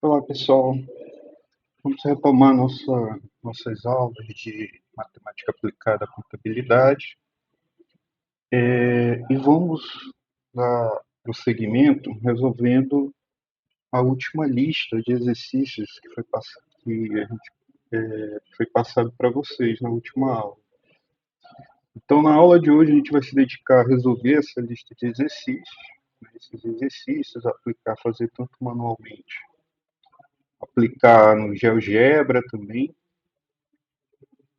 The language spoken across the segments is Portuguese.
Olá, pessoal. Vamos retomar nossas aulas de matemática aplicada à contabilidade e vamos dar prosseguimento resolvendo a última lista de exercícios que foi passado para vocês na última aula. Então, na aula de hoje, a gente vai se dedicar a resolver essa lista de exercícios, né, esses exercícios, aplicar, fazer tanto manualmente, aplicar no GeoGebra também.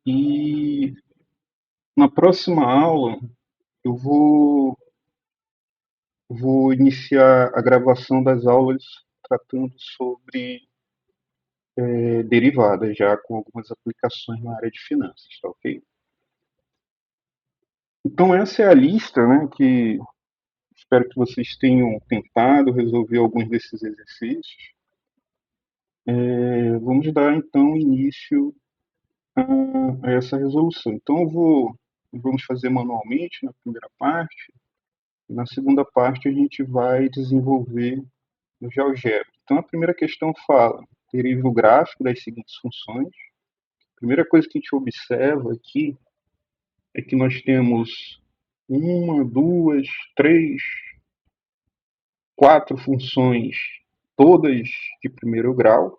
E na próxima aula, eu vou iniciar a gravação das aulas tratando sobre derivadas, já com algumas aplicações na área de finanças, tá ok? Então essa é a lista, né, que espero que vocês tenham tentado resolver alguns desses exercícios. Vamos dar então início a essa resolução. Então vamos fazer manualmente na primeira parte, e na segunda parte a gente vai desenvolver no GeoGebra. Então, a primeira questão fala: derive o gráfico das seguintes funções. A primeira coisa que a gente observa aqui é que nós temos uma, duas, três, quatro funções, todas de primeiro grau,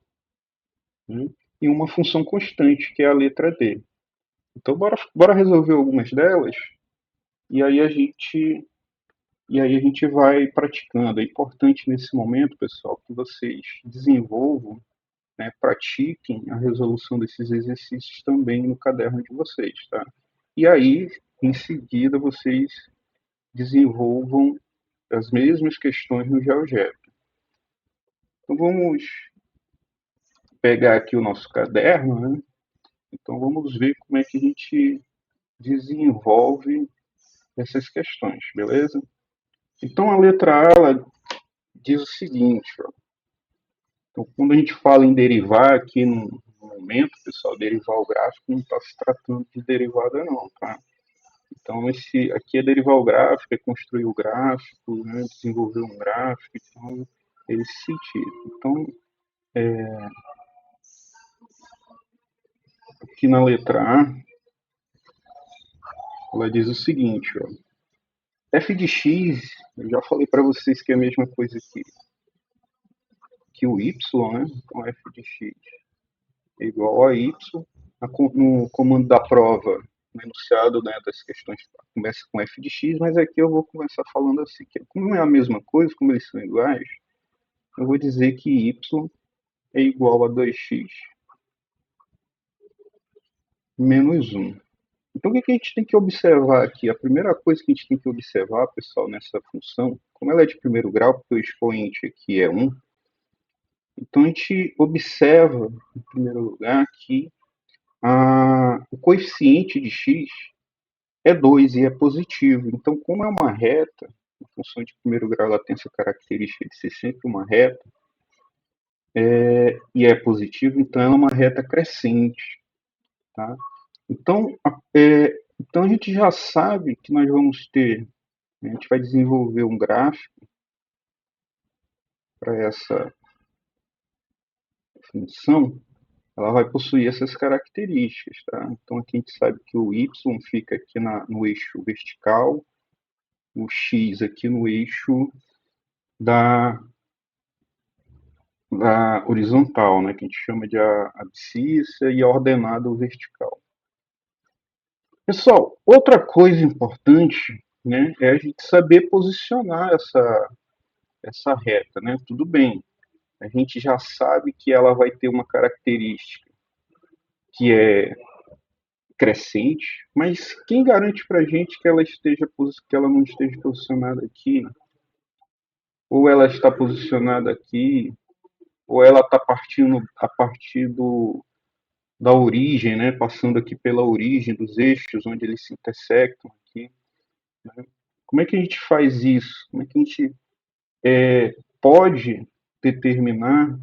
né? E uma função constante, que é a letra D. Então, bora resolver algumas delas e aí a gente vai praticando. É importante nesse momento, pessoal, que vocês desenvolvam, né, pratiquem a resolução desses exercícios também no caderno de vocês, tá? E aí, em seguida, vocês desenvolvam as mesmas questões no GeoGebra. Então, vamos pegar aqui o nosso caderno, né? Então, vamos ver como é que a gente desenvolve essas questões, beleza? Então, a letra A ela diz o seguinte, ó. Então, quando a gente fala em derivar aqui no momento, pessoal, derivar o gráfico não está se tratando de derivada não, tá? Então, esse aqui é derivar o gráfico, é construir o gráfico, né, desenvolver um gráfico, então, é esse sentido. Então, aqui na letra A, ela diz o seguinte, ó, f de x, eu já falei para vocês que é a mesma coisa que o y, né? Então, f de x é igual a y, no comando da prova, no enunciado, né, das questões começa com f de x, mas aqui eu vou começar falando assim, que como é a mesma coisa, como eles são iguais, eu vou dizer que y é igual a 2x menos 1. Então, o que a gente tem que observar aqui? A primeira coisa que a gente tem que observar, pessoal, nessa função, como ela é de primeiro grau, porque o expoente aqui é 1, então a gente observa, em primeiro lugar, que o coeficiente de x é 2 e é positivo. Então, como é uma reta, a função de primeiro grau ela tem essa característica de ser sempre uma reta, e é positivo, então ela é uma reta crescente. Tá? Então, então a gente já sabe que nós vamos ter, né, a gente vai desenvolver um gráfico para essa função, ela vai possuir essas características. Tá? Então aqui a gente sabe que o y fica aqui no eixo vertical, o x aqui no eixo da, da horizontal, né, que a gente chama de abscissa, e a ordenada vertical. Pessoal, outra coisa importante, né, é a gente saber posicionar essa reta, né? Tudo bem, a gente já sabe que ela vai ter uma característica que é crescente, mas quem garante para a gente que ela não esteja posicionada aqui, ou ela está posicionada aqui, ou ela está partindo a partir da origem, né? Passando aqui pela origem dos eixos onde eles se intersectam aqui. Né? Como é que a gente faz isso? Como é que a gente pode determinar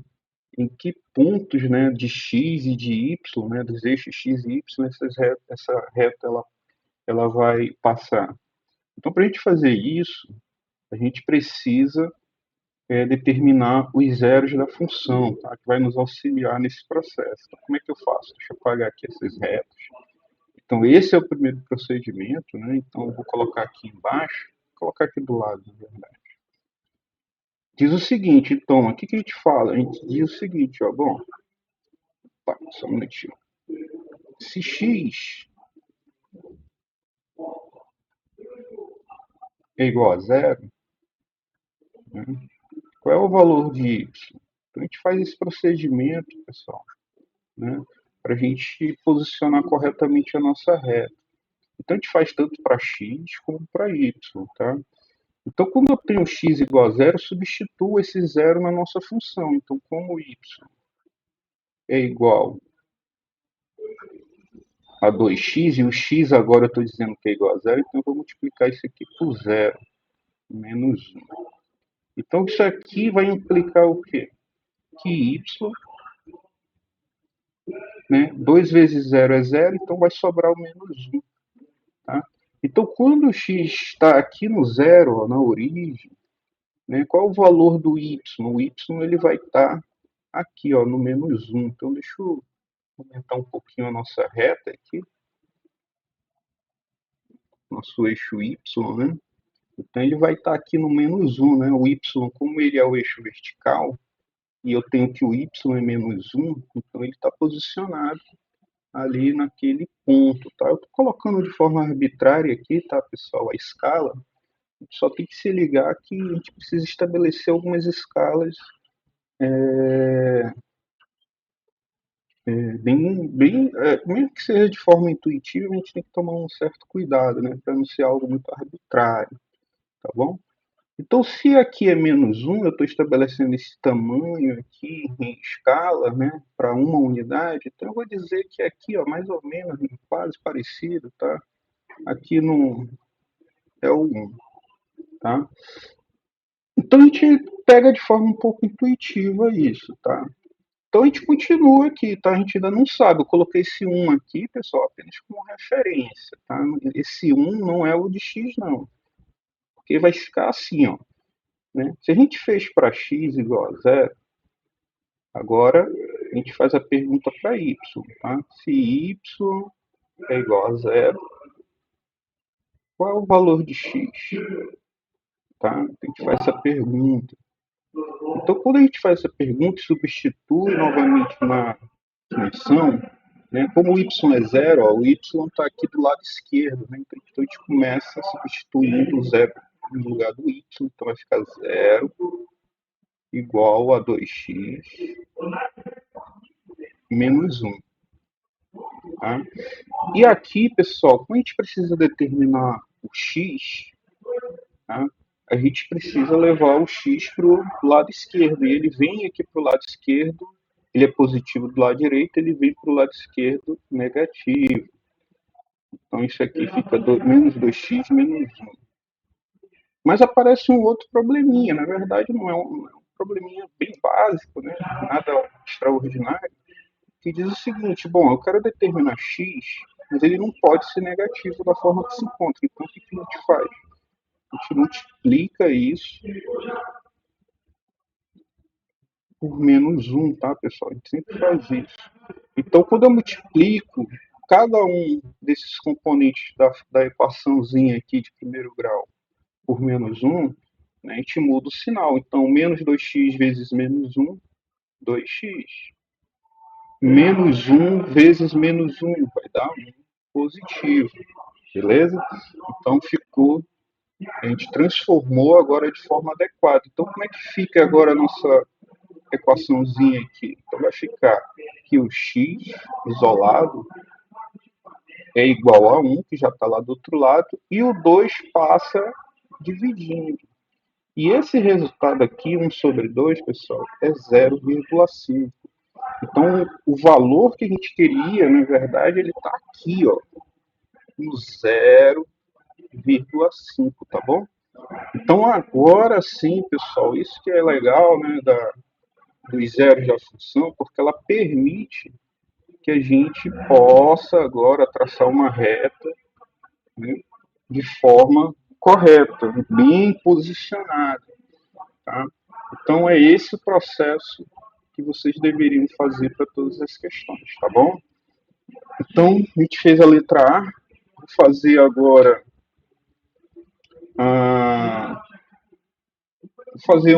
em que pontos, né, de x e de y, né, dos eixos x e y, essa reta ela vai passar. Então, para a gente fazer isso, a gente precisa determinar os zeros da função, tá? Que vai nos auxiliar nesse processo. Então, como é que eu faço? Deixa eu apagar aqui esses retos. Então, esse é o primeiro procedimento, né? Então, eu vou colocar aqui embaixo, vou colocar aqui do lado, na verdade. Diz o seguinte, então, o que a gente fala? A gente diz o seguinte, ó, bom, tá, só um minutinho. Se x é igual a zero, né? Qual é o valor de y? Então, a gente faz esse procedimento, pessoal, né? Para a gente posicionar corretamente a nossa reta. Então, a gente faz tanto para x como para y, tá? Então, quando eu tenho x igual a zero, eu substituo esse zero na nossa função. Então, como y é igual a 2x, e o x agora eu estou dizendo que é igual a zero, então eu vou multiplicar isso aqui por zero, menos 1. Então, isso aqui vai implicar o quê? Que y, né, 2 vezes zero é zero, então vai sobrar o menos 1. Tá? Então, quando o x está aqui no zero, ó, na origem, né, qual é o valor do y? O y ele vai estar aqui, ó, no menos 1. Então, deixa eu aumentar um pouquinho a nossa reta aqui, nosso eixo y, né? Então, ele vai estar aqui no menos 1, né? O y, como ele é o eixo vertical, e eu tenho que o y é menos 1, então ele está posicionado ali naquele ponto, tá? Eu estou colocando de forma arbitrária aqui, tá, pessoal, a escala. A gente só tem que se ligar que a gente precisa estabelecer algumas escalas mesmo que seja de forma intuitiva, a gente tem que tomar um certo cuidado, né, para não ser algo muito arbitrário, tá bom? Então, se aqui é menos 1, eu estou estabelecendo esse tamanho aqui em escala, né, para uma unidade, então eu vou dizer que aqui, ó, mais ou menos, quase parecido, tá? Aqui no é o 1, tá? Então a gente pega de forma um pouco intuitiva isso, tá? Então a gente continua aqui, tá? A gente ainda não sabe. Eu coloquei esse 1 aqui, pessoal, apenas como referência, tá? Esse 1 não é o de x, não. Porque vai ficar assim, ó. Né? Se a gente fez para x igual a zero, agora a gente faz a pergunta para y, tá? Se y é igual a zero, qual é o valor de x? Tá? A gente faz essa pergunta. Então, quando a gente faz essa pergunta e substitui novamente na função, né, como o y é zero, ó, o y está aqui do lado esquerdo, né, então a gente começa substituindo o zero no lugar do y, então vai ficar zero igual a 2x menos 1. Tá? E aqui, pessoal, como a gente precisa determinar o x, tá? A gente precisa levar o x para o lado esquerdo. E ele vem aqui para o lado esquerdo, ele é positivo do lado direito, ele vem para o lado esquerdo negativo. Então isso aqui fica menos 2x menos 1. Mas aparece um outro probleminha. Na verdade, não é um probleminha bem básico, né? Nada extraordinário. Que diz o seguinte: bom, eu quero determinar x, mas ele não pode ser negativo da forma que se encontra. Então o que a gente faz? A gente multiplica isso por menos 1, tá, pessoal? A gente sempre faz isso. Então, quando eu multiplico cada um desses componentes da equaçãozinha aqui de primeiro grau por menos 1, né, a gente muda o sinal. Então, menos 2x vezes menos 1, 2x. Menos 1 vezes menos 1 vai dar 1 positivo. Beleza? Então, ficou. A gente transformou agora de forma adequada. Então, como é que fica agora a nossa equaçãozinha aqui? Então, vai ficar que o x isolado é igual a 1, que já está lá do outro lado, e o 2 passa dividindo. E esse resultado aqui, 1 sobre 2, pessoal, é 0,5. Então, o valor que a gente queria, na verdade, ele está aqui, ó, no 0,5, tá bom? Então, agora sim, pessoal, isso que é legal, né, dos zeros da função, porque ela permite que a gente possa agora traçar uma reta, né, de forma correta, bem posicionada. Tá? Então é esse o processo que vocês deveriam fazer para todas as questões, tá bom? Então a gente fez a letra A, vou fazer agora a, vou fazer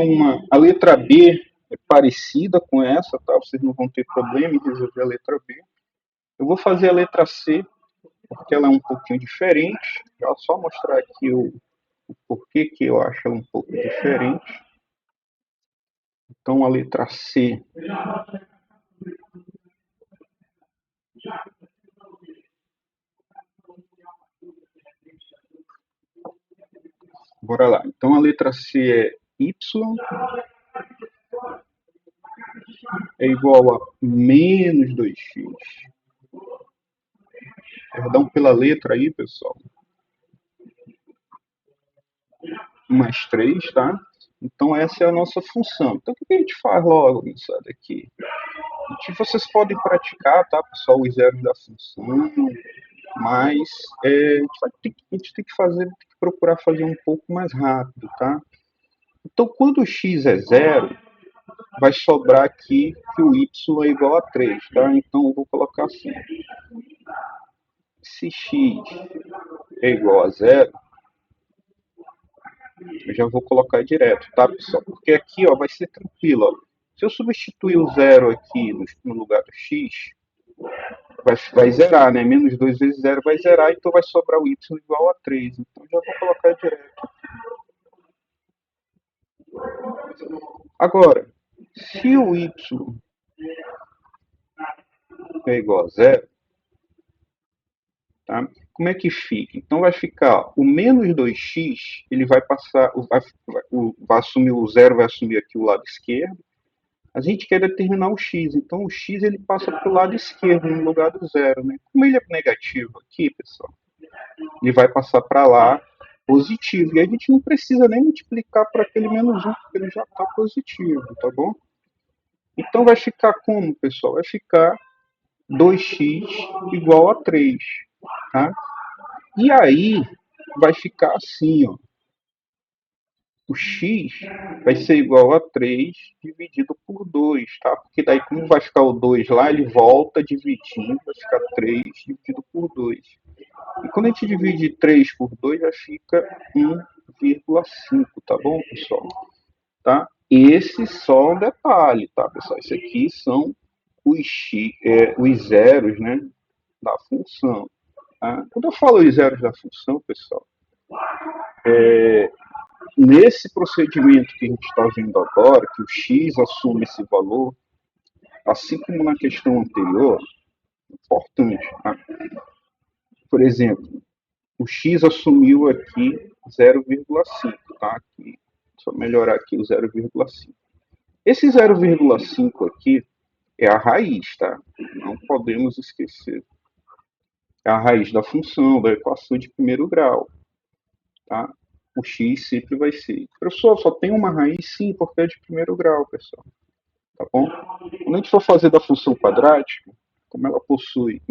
a letra B é parecida com essa, tá? Vocês não vão ter problema em resolver a letra B. Eu vou fazer a letra C, porque ela é um pouquinho diferente. Já só mostrar aqui o porquê que eu acho ela um pouco diferente. Então a letra C. Bora lá. Então a letra C é Y é igual a menos 2x. Perdão pela letra aí, pessoal. Mais 3, tá? Então essa é a nossa função. Então o que a gente faz logo nisso daqui? Vocês podem praticar, tá, pessoal, os zeros da função, mas a gente tem que fazer, tem que procurar fazer um pouco mais rápido, tá? Então quando o x é zero, vai sobrar aqui que o y é igual a 3, tá? Então eu vou colocar assim. Se x é igual a zero, eu já vou colocar direto, tá, pessoal? Porque aqui, ó, vai ser tranquilo, ó. Se eu substituir o zero aqui no lugar do x, vai zerar, né? Menos 2 vezes zero vai zerar, então vai sobrar o y igual a 3. Então já vou colocar direto. Agora, se o y é igual a zero, tá? Como é que fica? Então vai ficar o menos 2x, ele vai passar, vai assumir o zero, vai assumir aqui o lado esquerdo. A gente quer determinar o x, então o x ele passa para o lado esquerdo no lugar do zero, né? Como ele é negativo aqui, pessoal, ele vai passar para lá positivo. E a gente não precisa nem multiplicar para aquele menos 1, porque ele já está positivo, tá bom? Então vai ficar como, pessoal? Vai ficar 2x igual a 3, tá? E aí vai ficar assim, ó. O x vai ser igual a 3 dividido por 2, tá? Porque daí, como vai ficar o 2 lá, ele volta dividindo, vai ficar 3 dividido por 2. E quando a gente divide 3 por 2, já fica 1,5, tá bom, pessoal? Tá? Esse só um detalhe, tá, pessoal? Esse aqui são os zeros, né, da função. Tá? Quando eu falo os zeros da função, pessoal, nesse procedimento que a gente está vendo agora, que o x assume esse valor, assim como na questão anterior, importante, tá? Por exemplo, o x assumiu aqui 0,5, tá? Aqui, só melhorar aqui o 0,5. Esse 0,5 aqui é a raiz, tá? Não podemos esquecer. É a raiz da função, da equação de primeiro grau, tá? O x sempre vai ser. Professor, só tem uma raiz? Sim, porque é de primeiro grau, pessoal. Tá bom? Quando a gente for fazer da função quadrática, como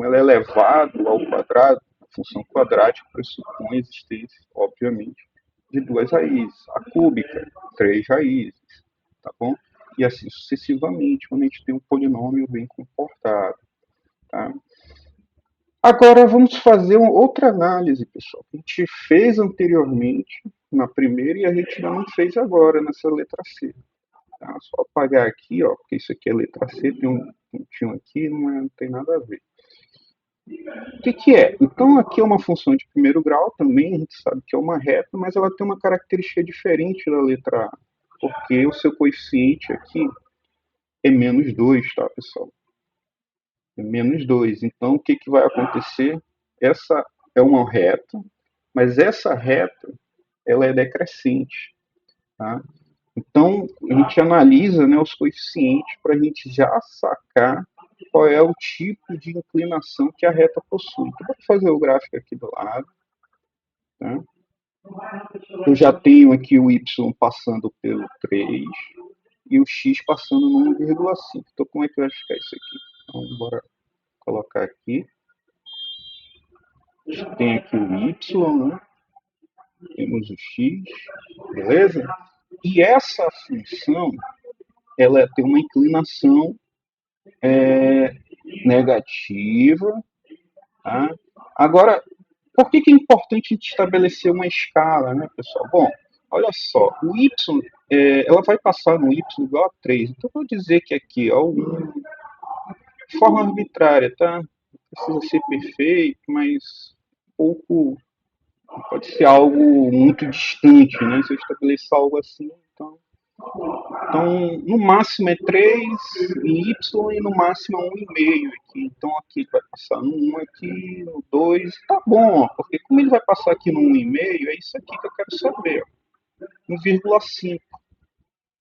ela é elevado ao quadrado, a função quadrática pressupõe a existência, obviamente, de duas raízes. A cúbica, três raízes, tá bom? E assim sucessivamente, quando a gente tem um polinômio bem comportado, tá? Agora vamos fazer uma outra análise, pessoal. A gente fez anteriormente na primeira e a gente ainda não fez agora nessa letra C. Tá? Só apagar aqui, ó, porque isso aqui é letra C, tem um pontinho aqui, não tem nada a ver. O que é? Então aqui é uma função de primeiro grau também, a gente sabe que é uma reta, mas ela tem uma característica diferente da letra A, porque o seu coeficiente aqui é menos 2, tá, pessoal? É menos 2. Então o que vai acontecer? Essa é uma reta, mas essa reta ela é decrescente, tá? Então, a gente analisa, né, os coeficientes para a gente já sacar qual é o tipo de inclinação que a reta possui. Então, vou fazer o gráfico aqui do lado. Tá? Eu já tenho aqui o y passando pelo 3 e o x passando no 1,5. Então, como é que vai ficar isso aqui? Então, bora colocar aqui. A gente tem aqui o y, né? Temos o x, beleza? E essa função, ela tem uma inclinação negativa, tá? Agora, por que, que é importante a gente estabelecer uma escala, né, pessoal? Bom, olha só, o y, ela vai passar no y igual a 3. Então, eu vou dizer que aqui, ó, de forma arbitrária, tá? Não precisa ser perfeito, mas pouco, pode ser algo muito distante, né? Se eu estabelecer algo assim, então, no máximo é 3 em Y e no máximo é 1,5 aqui. Então aqui ele vai passar no 1 aqui, no 2, tá bom, porque como ele vai passar aqui no 1,5, é isso aqui que eu quero saber, ó, 1,5,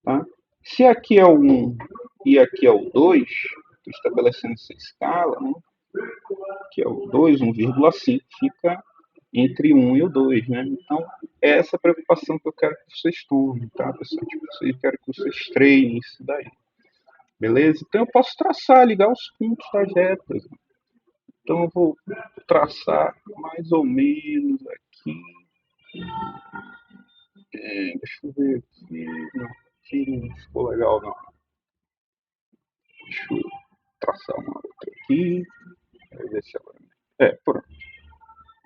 tá? Se aqui é o 1 e aqui é o 2, estou estabelecendo essa escala, né? Que é o 2, 1,5, fica entre 1 e o 2, né? Então, é essa preocupação que eu quero que vocês tomem, tá, pessoal? Tipo, eu quero que vocês treinem isso daí. Beleza? Então eu posso traçar, ligar os pontos das retas. Então eu vou traçar mais ou menos aqui. Deixa eu ver aqui. Não, aqui não ficou legal não. Deixa eu traçar uma outra aqui. Ver se ela... pronto.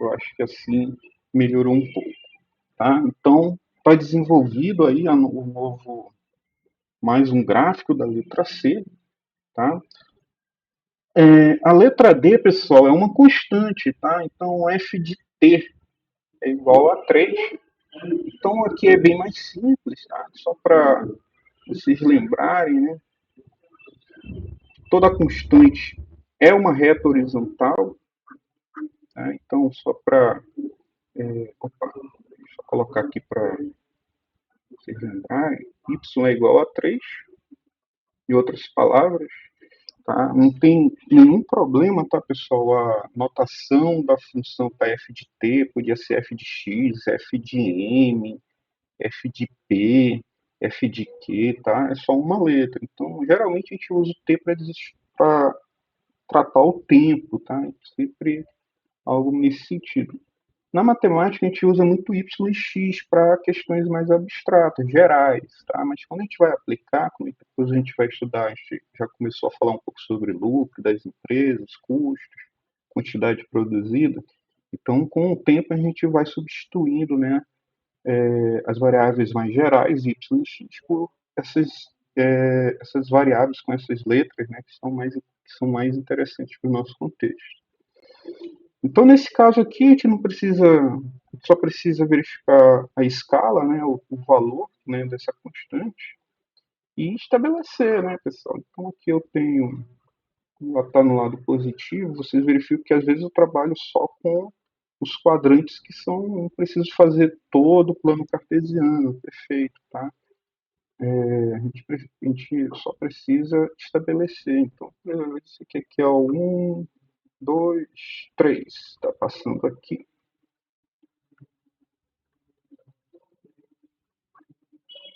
Eu acho que assim melhorou um pouco. Tá? Então está desenvolvido aí o novo, mais um gráfico da letra C. Tá? A letra D, pessoal, é uma constante. Tá? Então f de t é igual a 3. Então aqui é bem mais simples, tá? Só para vocês lembrarem, né? Toda constante é uma reta horizontal, tá? Então só para, deixa eu colocar aqui para vocês lembrarem, y é igual a 3, em outras palavras, tá? Não tem nenhum problema, tá, pessoal? A notação da função para f de t podia ser f de x, f de m, f de P, f de Q, tá? É só uma letra. Então, geralmente a gente usa o T para tratar o tempo, tá? Sempre algo nesse sentido. Na matemática, a gente usa muito y e x para questões mais abstratas, gerais, tá? Mas quando a gente vai aplicar, quando depois a gente vai estudar, a gente já começou a falar um pouco sobre lucro das empresas, custos, quantidade produzida. Então, com o tempo, a gente vai substituindo, né, as variáveis mais gerais, y e x, por essas variáveis com essas letras, né, que são mais interessantes para o nosso contexto. Então, nesse caso aqui, a gente não precisa, só precisa verificar a escala, né, o valor, né, dessa constante e estabelecer, né, pessoal. Então, aqui eu tenho, está no lado positivo, vocês verificam que às vezes eu trabalho só com os quadrantes que são, não preciso fazer todo o plano cartesiano, perfeito, tá? A gente só precisa estabelecer. Então, isso aqui é o 1, 2, 3. Está passando aqui.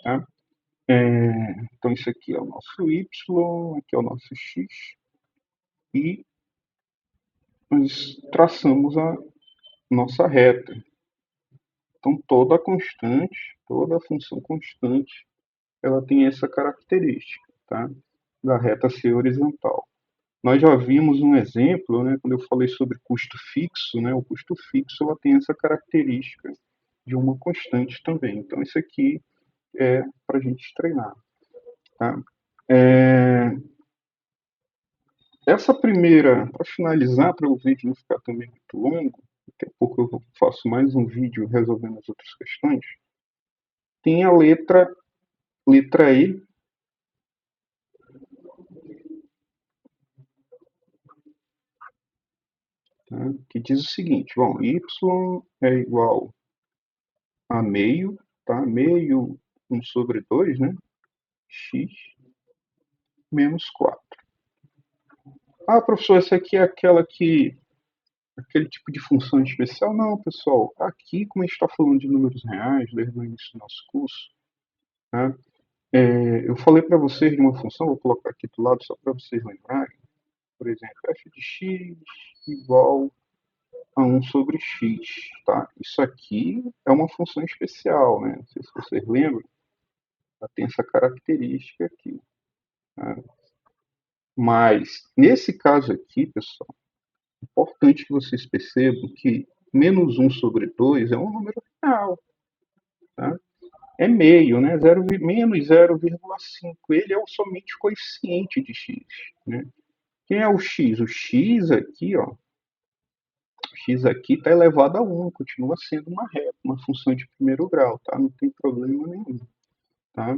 Tá? Então, isso aqui é o nosso Y, aqui é o nosso X. E nós traçamos a nossa reta. Então, toda constante, toda função constante, ela tem essa característica, tá? Da reta ser horizontal. Nós já vimos um exemplo, né, quando eu falei sobre custo fixo, né, o custo fixo ela tem essa característica de uma constante também. Então, isso aqui é para a gente treinar. Tá? É, essa primeira, para finalizar, para o vídeo não ficar também muito longo, daqui a pouco eu faço mais um vídeo resolvendo as outras questões, tem a letra E, tá? Que diz o seguinte, bom, y é igual a meio, tá? Meio 1/2, né? X menos 4. Ah, professor, essa aqui é aquele tipo de função especial? Não, pessoal. Aqui, como a gente está falando de números reais, desde o início do nosso curso, né? Eu falei para vocês de uma função, vou colocar aqui do lado só para vocês lembrarem. Por exemplo, f de x igual a 1/x. Tá? Isso aqui é uma função especial, né? Não sei se vocês lembram. Ela tem essa característica aqui. Tá? Mas, nesse caso aqui, pessoal, é importante que vocês percebam que -1/2 é um número real. Tá? É meio, né? Menos 0,5. Ele é somente o coeficiente de x. Né? Quem é o x? O x aqui, ó, x aqui está elevado a 1, continua sendo uma reta, uma função de primeiro grau, tá? Não tem problema nenhum, tá?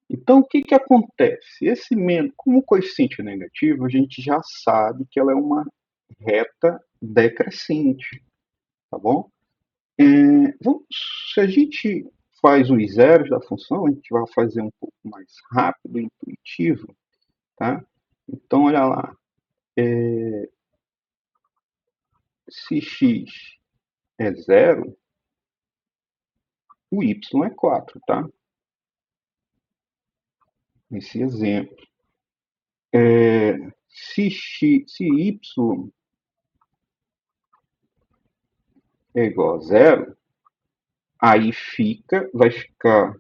Então, o que que acontece? Esse menos, como o coeficiente é negativo, a gente já sabe que ela é uma reta decrescente, tá bom? Se a gente faz os zeros da função, a gente vai fazer um pouco mais rápido e intuitivo, tá? Então, olha lá, se x é zero, o y é 4, tá? Nesse exemplo. Se y é igual a zero, aí vai ficar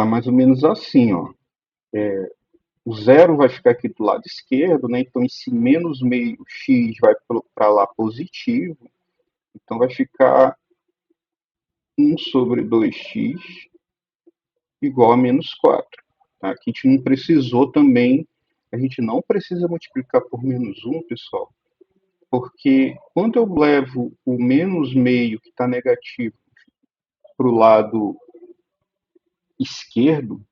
mais ou menos assim, ó. O zero vai ficar aqui do lado esquerdo, né? Então esse menos meio x vai para lá positivo, então vai ficar 1/2x igual a -4. Tá? Aqui a gente não precisou também, a gente não precisa multiplicar por -1, pessoal, porque quando eu levo o menos meio que está negativo para o lado esquerdo,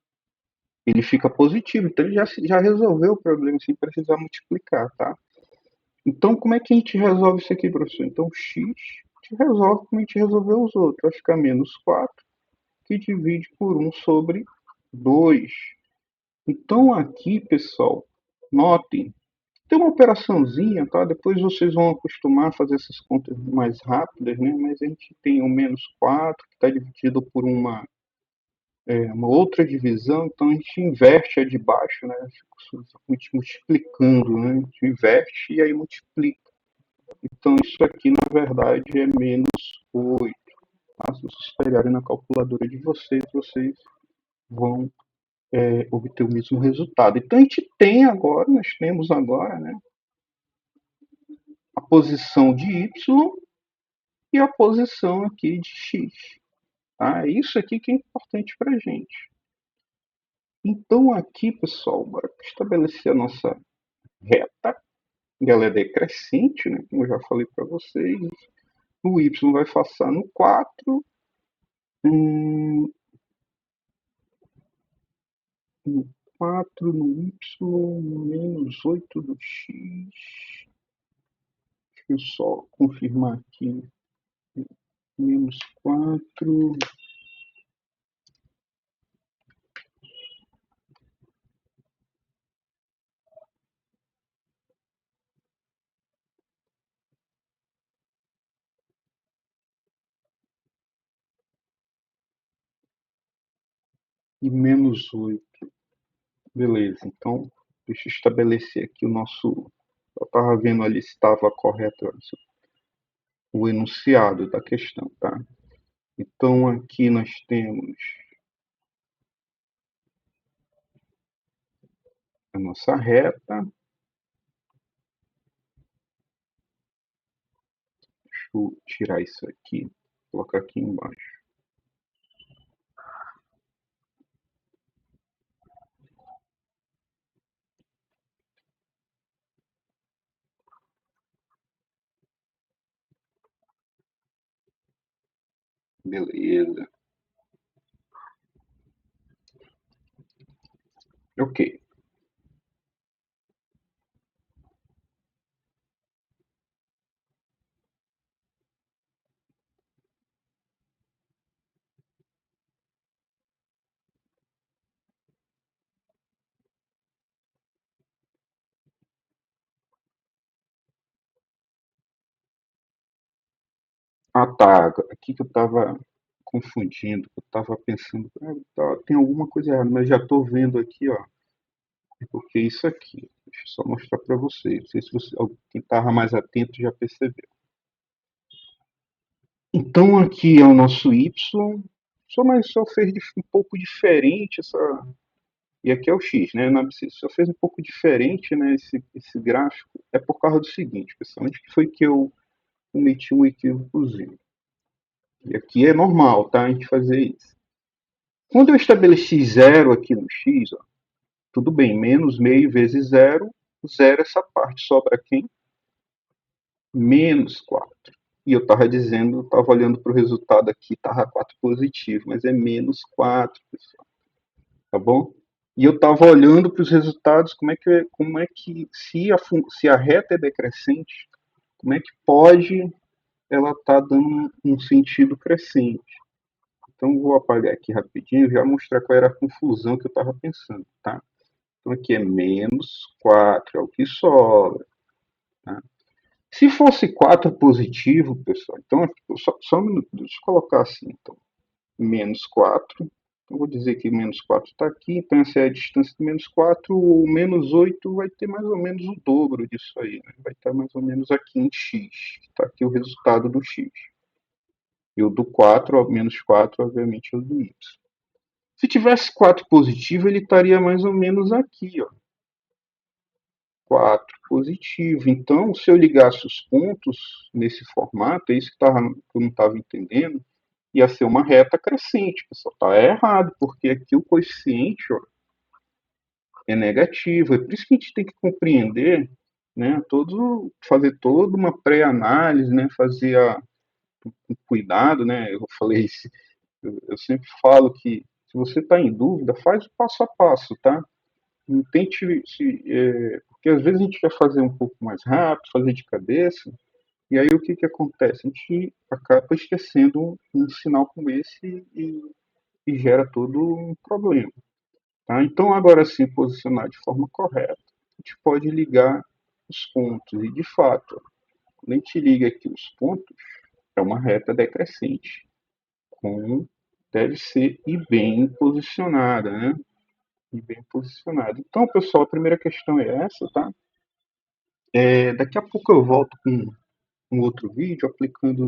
ele fica positivo. Então ele já resolveu o problema sem precisar multiplicar, tá? Então como é que a gente resolve isso aqui, professor? Então x a gente resolve como a gente resolveu os outros. Vai ficar -4, que divide por 1/2. Então aqui, pessoal, notem, tem uma operaçãozinha, tá? Depois vocês vão acostumar a fazer essas contas mais rápidas, né? Mas a gente tem o -4, que está dividido por uma outra divisão, então a gente inverte a de baixo, né? Multiplicando, né? A gente inverte e aí multiplica. Então isso aqui, na verdade, é -8. Tá? Se vocês pegarem na calculadora de vocês, vocês vão obter o mesmo resultado. Então a gente tem agora, nós temos agora, né, a posição de y e a posição aqui de x. Tá? É isso aqui que é importante para a gente. Então aqui, pessoal, bora estabelecer a nossa reta. Ela é decrescente, né, como eu já falei para vocês. O y vai passar no 4. No 4, no y, -8 do x. Deixa eu só confirmar aqui. -4. E -8. Beleza, então deixa eu estabelecer aqui o nosso. Eu estava vendo ali se estava correto o enunciado da questão, tá? Então aqui nós temos a nossa reta. Deixa eu tirar isso aqui, colocar aqui embaixo. Beleza. Ok. Ah, tá. Aqui que eu estava confundindo, eu estava pensando, tem alguma coisa errada, mas já estou vendo aqui, ó. É porque isso aqui, deixa eu só mostrar para vocês. Não sei se quem estava mais atento já percebeu. Então aqui é o nosso y, Só, mas só fez um pouco diferente essa. E aqui é o X, né? Na abscissa. Só fez um pouco diferente, né? Esse gráfico. É por causa do seguinte, pessoal. Onde que foi que eu cometi um equívocozinho? E aqui é normal, tá? A gente fazer isso. Quando eu estabeleci zero aqui no X, ó, tudo bem, menos meio vezes zero, zero essa parte. Sobra quem? Menos 4. E eu estava dizendo, estava olhando para o resultado aqui, estava 4 positivo, mas é menos 4, pessoal. Tá bom? E eu estava olhando para os resultados, como é que se a reta é decrescente, como é que pode ela estar dando um sentido crescente? Então vou apagar aqui rapidinho e já mostrar qual era a confusão que eu estava pensando, tá? Então aqui é menos 4, é o que sobra. Tá? Se fosse 4 positivo, pessoal, então só um minuto, deixa eu colocar assim, então, menos 4. Eu vou dizer que menos 4 está aqui, então essa é a distância de menos 4. O menos 8 vai ter mais ou menos o dobro disso aí, né? Vai estar mais ou menos aqui em x. Está aqui o resultado do x. E o do 4, menos 4, obviamente, é o do y. Se tivesse 4 positivo, ele estaria mais ou menos aqui, ó. 4 positivo. Então, se eu ligasse os pontos nesse formato, é isso que eu não estava entendendo, ia ser uma reta crescente, pessoal. Tá errado, porque aqui o coeficiente, ó, é negativo. É por isso que a gente tem que compreender, né, fazer toda uma pré-análise, né, com cuidado, né. Eu falei isso, eu sempre falo que se você está em dúvida, faz o passo a passo, tá? Não tente porque às vezes a gente quer fazer um pouco mais rápido, fazer de cabeça, e aí o que que acontece? A gente acaba esquecendo um sinal como esse e gera todo um problema. Tá? Então, agora sim, posicionar de forma correta, a gente pode ligar os pontos. E, de fato, quando a gente liga aqui os pontos, é uma reta decrescente, com, deve ser e bem posicionada, né? E bem posicionada. Então, pessoal, a primeira questão é essa, tá? Daqui a pouco eu volto com um outro vídeo aplicando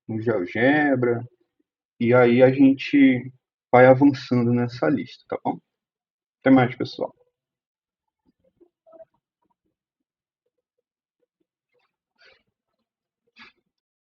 no GeoGebra, e aí a gente vai avançando nessa lista, tá bom? Até mais, pessoal.